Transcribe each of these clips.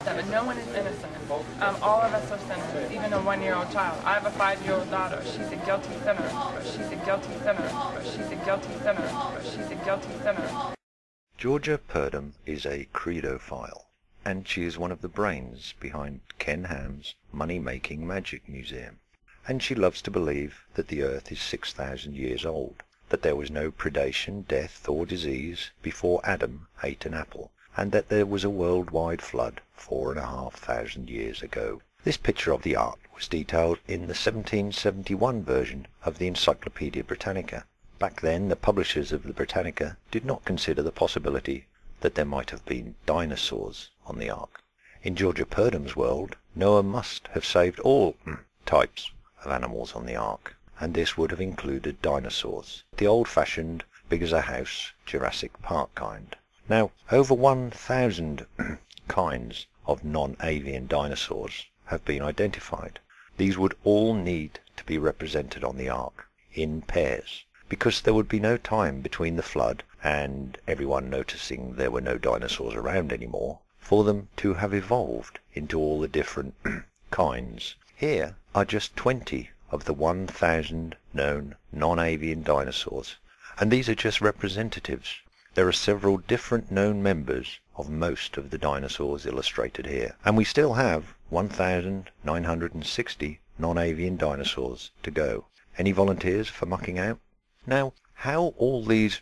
That no one is innocent. All of us are sinners, even a 1-year-old child. I have a 5-year-old daughter. She's a guilty sinner. She's a guilty sinner. She's a guilty sinner. She's a guilty sinner. Georgia Purdom is a credophile, and she is one of the brains behind Ken Ham's money-making magic museum. And she loves to believe that the earth is 6,000 years old, that there was no predation, death, or disease before Adam ate an apple, and that there was a worldwide flood 4,500 years ago. This picture of the ark was detailed in the 1771 version of the Encyclopaedia Britannica. Back then, the publishers of the Britannica did not consider the possibility that there might have been dinosaurs on the ark. In Georgia Purdom's world, Noah must have saved all types of animals on the ark, and this would have included dinosaurs, the old-fashioned, big-as-a-house Jurassic Park kind. Now, over 1,000 kinds of non-avian dinosaurs have been identified. These would all need to be represented on the ark in pairs, because there would be no time between the flood and everyone noticing there were no dinosaurs around anymore for them to have evolved into all the different kinds. Here are just 20 of the 1,000 known non-avian dinosaurs, and these are just representatives. There are several different known members of most of the dinosaurs illustrated here, and we still have 1,960 non-avian dinosaurs to go. Any volunteers for mucking out? Now, how all these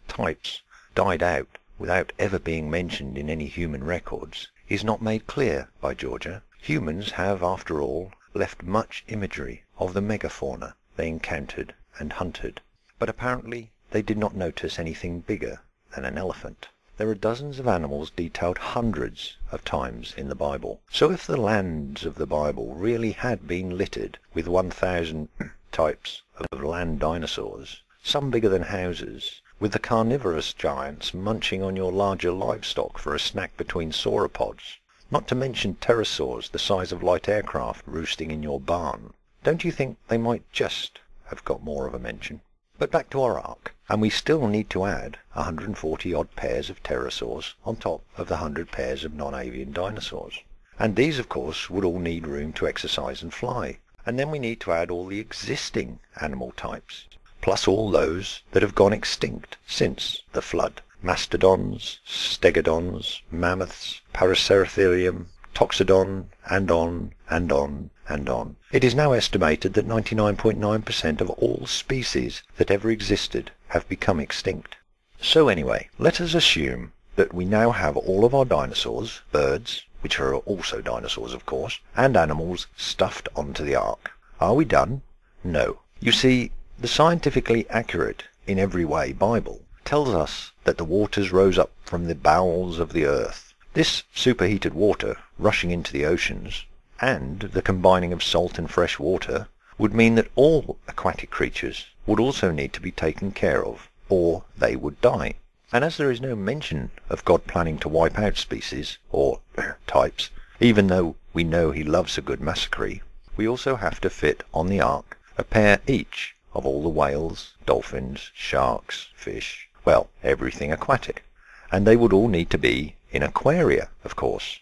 types died out without ever being mentioned in any human records is not made clear by Georgia. Humans have, after all, left much imagery of the megafauna they encountered and hunted, but apparently they did not notice anything bigger than an elephant. There are dozens of animals detailed hundreds of times in the Bible. So if the lands of the Bible really had been littered with 1,000 types of land dinosaurs, some bigger than houses, with the carnivorous giants munching on your larger livestock for a snack between sauropods, not to mention pterosaurs the size of light aircraft roosting in your barn, don't you think they might just have got more of a mention? But back to our ark, and we still need to add 140-odd pairs of pterosaurs on top of the 100 pairs of non-avian dinosaurs. And these, of course, would all need room to exercise and fly. And then we need to add all the existing animal types, plus all those that have gone extinct since the flood. Mastodons, stegodons, mammoths, Paraceritherium, Toxodon, and on, and on, and on. It is now estimated that 99.9% of all species that ever existed have become extinct. So anyway, let us assume that we now have all of our dinosaurs, birds, which are also dinosaurs of course, and animals stuffed onto the ark. Are we done? No. You see, the scientifically accurate, in every way, Bible tells us that the waters rose up from the bowels of the earth. This superheated water rushing into the oceans, and the combining of salt and fresh water, would mean that all aquatic creatures would also need to be taken care of, or they would die. And as there is no mention of God planning to wipe out species, or types, even though we know he loves a good massacre, we also have to fit on the ark a pair each of all the whales, dolphins, sharks, fish, well, everything aquatic. And they would all need to be in aquaria, of course.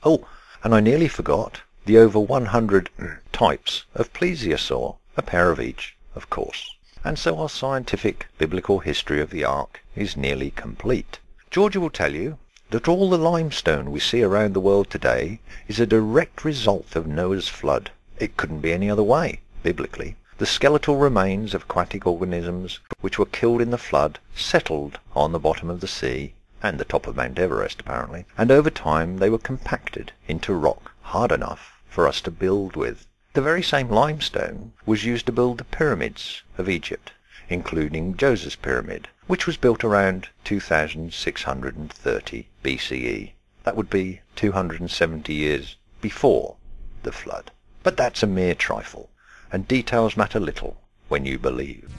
Oh, and I nearly forgot the over 100 types of plesiosaur, a pair of each, of course. And so our scientific biblical history of the ark is nearly complete. Georgia will tell you that all the limestone we see around the world today is a direct result of Noah's flood. It couldn't be any other way, biblically. The skeletal remains of aquatic organisms which were killed in the flood settled on the bottom of the sea, and the top of Mount Everest apparently, and over time they were compacted into rock hard enough for us to build with. The very same limestone was used to build the pyramids of Egypt, including Joseph's pyramid, which was built around 2630 BCE. That would be 270 years before the flood. But that's a mere trifle, and details matter little when you believe.